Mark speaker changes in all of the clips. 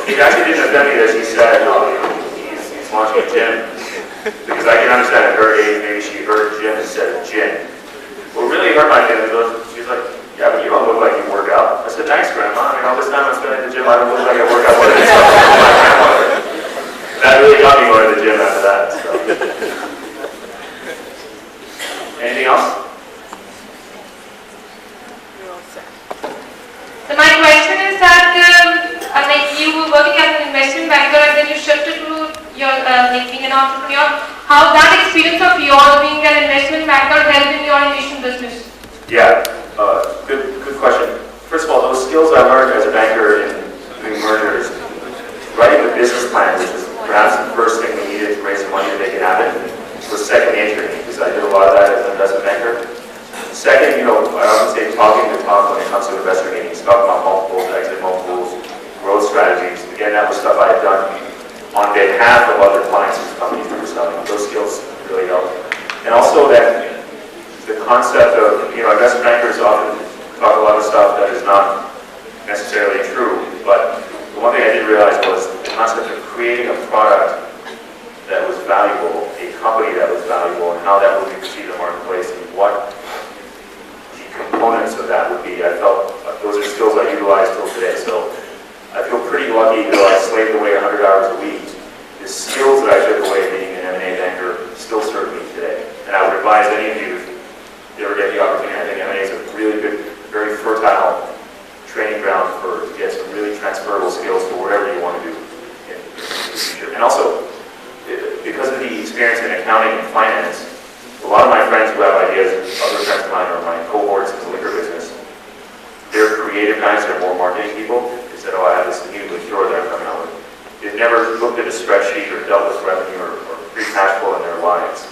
Speaker 1: it actually didn't offend me that she said, he's launching a gym. Because I can understand at her age, maybe she heard gym instead of gin. What really hurt my feelings was, she's like, yeah, but you don't look like you work out. I said, thanks, Grandma. I mean, all this time I'm spending at the gym, I don't look like I work out more than my grandmother. That really got me going to the gym after that. So. Anything else?
Speaker 2: So my question is that, like you were working as an investment banker and then you shifted to your like being an entrepreneur. How that experience of yours being an investment banker helped in your initial business?
Speaker 1: Yeah, good question. First of all, those skills I learned as a banker in doing mergers, writing the business plan, which was perhaps the first thing we needed to raise the money to make it happen, was second nature to me because I did a lot of that as an investment banker. Second, I often say talking the talk when it comes to investor meetings, talking about multiples, exit multiples, growth strategies. Again, that was stuff I had done on behalf of other clients whose companies we were selling. Those skills really helped. And also that the concept of, investment bankers often talk a lot of stuff that is not necessarily true, but the one thing I did realize was the concept of creating a product that was valuable, a company that was valuable, and how that would be perceived in the marketplace, and what the components of that would be. I felt those are skills I utilize till today. So I feel pretty lucky that I slaved away 100 hours a week. The skills that I took away being an M&A banker still serve me today. And I would advise any of you, if you ever get the opportunity, I think M&A is a really good, very fertile training ground to get some really transferable skills for whatever you want to do in the future. And also, because of the experience in accounting and finance, a lot of my friends who have ideas, other friends of mine are my cohorts in the liquor business, they're creative guys, they're more marketing people. They said, I have this new liqueur that I'm coming out with. They've never looked at a spreadsheet or dealt with revenue or free cash flow in their lives.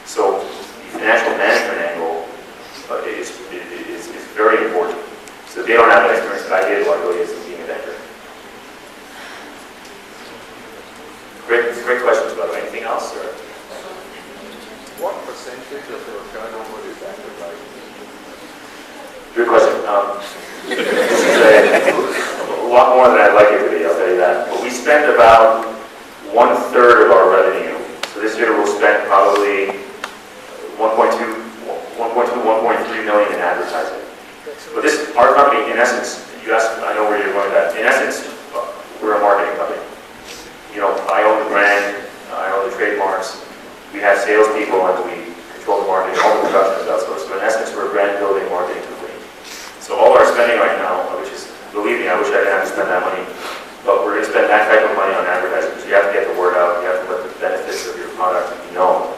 Speaker 1: So the financial management angle is very important. So they don't have that experience that I did, luckily, as being a banker. Great questions, by the way. Anything else? Or?
Speaker 3: What percentage of your turnover is advertising?
Speaker 1: Good question. This is a lot more than I'd like it to be, I'll tell you that. But we spend about 1/3 of our revenue. So this year we'll spend probably 1.3 million in advertising. But our company, in essence, you asked, I know where you're going with that. In essence, we're a marketing company. I own the brand, I own the trademarks. We have salespeople and we control the marketing. All the production is outsourced. So in essence, we're a brand building marketing company. So all our spending right now, which is, believe me, I wish I didn't have to spend that money, but we're going to spend that type of money on advertising because you have to get the word out. You have to let the benefits of your product be known.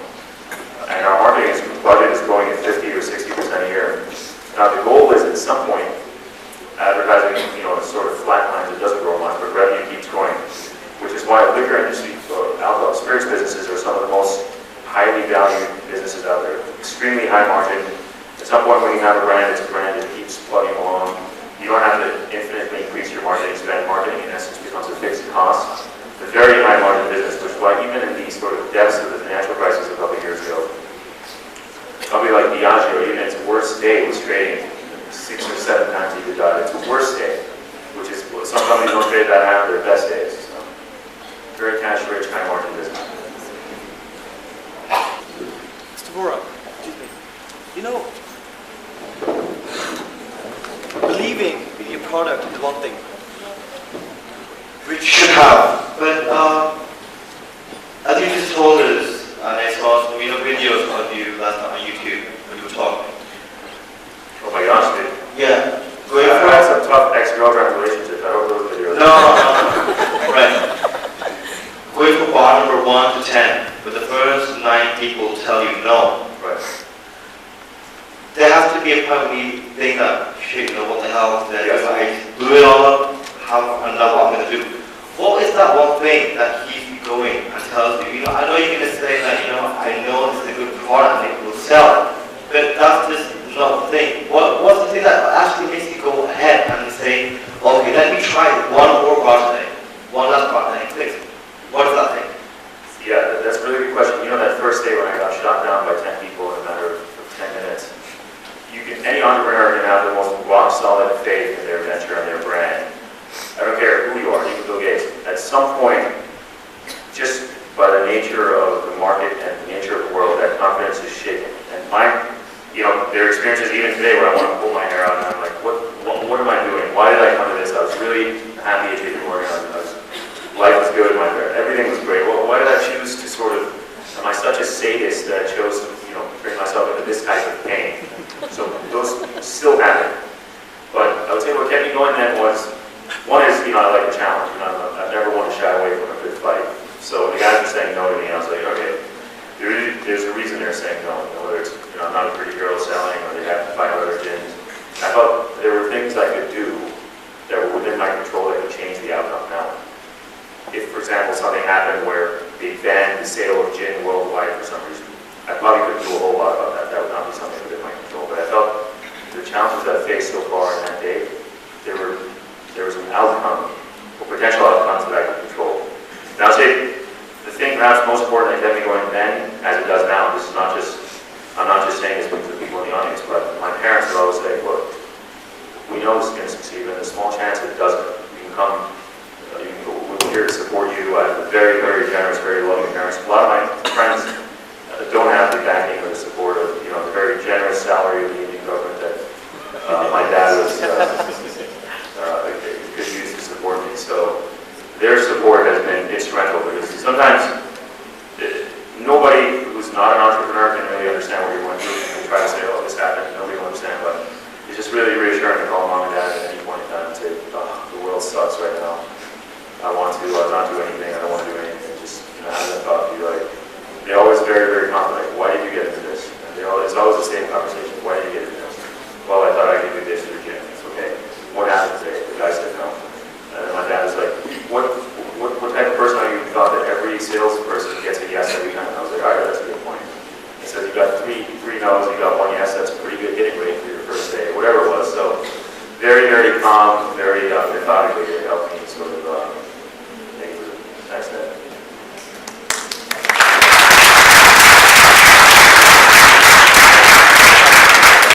Speaker 1: And our marketing budget is growing at 50 or 60% a year. Now the goal is at some point, advertising, sort of flatlines, it doesn't grow much, but revenue keeps growing, which is why liquor industry, alcohol, spirits businesses are some of the most highly valued businesses out there. Extremely high margin. At some point when you have a brand, it's a brand that keeps plugging along. You don't have to infinitely increase your marketing spend. Marketing in essence becomes a fixed cost. It's a very high margin business, which is why even in the sort of depths of the financial crisis a couple of years ago, a company like Diageo, even its worst day was trading 6 or 7 times EBITDA. It's worst day, which is some companies don't trade that high on their best days. So, very cash rich, high margin business.
Speaker 4: Mr. Vohra, believing in your product is one thing,
Speaker 5: which should have, but as you just told us, and I saw some videos of you last time on YouTube when you were talking.
Speaker 1: Oh my gosh, dude.
Speaker 5: Yeah.
Speaker 1: I had some tough ex-girlfriend relationships. I don't know those videos.
Speaker 5: No. Right. Going from bar number 1 to 10, but the first 9 people tell you no.
Speaker 1: Right.
Speaker 5: There has to be a point when you think that, shit, what the hell, that if I blew it all up, and that's what I'm going to do. What is that one thing that keeps you going and tells you, I know you're going to say that, I know this is a good product and it will sell, but that's just not the thing. What's the thing that actually makes you go ahead and say, okay, let me try one more product today, one last product today, please. What is that thing?
Speaker 1: Yeah, that's a really good question. That first day when I got shot down by 10 people in a matter of 10 minutes, any entrepreneur can have the most rock solid faith in their venture and their brand. I don't care who you are, even Bill Gates. happy at JP Morgan. Life was good. Everything was great. Well, why did I choose to sort of? Am I such a sadist that I chose to, bring myself into this type of pain? So those still happen. But I would say what kept me going then was, one is, I like a challenge. I've never wanted to shy away from a good fight. So the guys were saying no to me, I was like, okay, there's a reason they're saying no. Whether it's, I'm not a pretty girl selling, or they have to fight other gyms. I thought there were things I could do that were within my control that could change the outcome. Now, if, for example, something happened where they banned the sale of gin worldwide for some reason, I probably couldn't do a whole lot about that. That would not be something within my control. But I felt the challenges that I faced so far in that day, there was an outcome, or potential outcomes that I could control. And I'll say the thing perhaps most important that kept me going then, as it does now, this is not just, I'm not just saying this to the people in the audience, but my parents would always say, look, we know this is going to succeed, but there's a small chance that it doesn't. You can come, we're here to support you. I have very, very generous, very loving parents. A lot of my friends don't have the backing or the support of, the very generous salary of the Indian government that my dad was could use to support me. So their support has been instrumental, because sometimes nobody who's not an entrepreneur can really understand what you're going through. And try to say, oh, this happened, nobody will understand, but it's just really reassuring to call mom and dad at any point in time and say, oh, the world sucks right now. I want to not do anything, I don't want to do anything. Just have that thought, be like, they're always very, very confident. Why did you get into this? And it's always the same conversation. Why did you get into this? Well, I thought I could do this for the gym. It's okay. What happened today? The guy said no. And then my dad was like, what type of person are you? You thought that every salesperson gets a yes every time? I was like, all right, that's a good point. He said, you got three no's, you got one yes. That's a pretty good hitting rate for your first day, whatever it was. So very, very calm, very methodically, it helped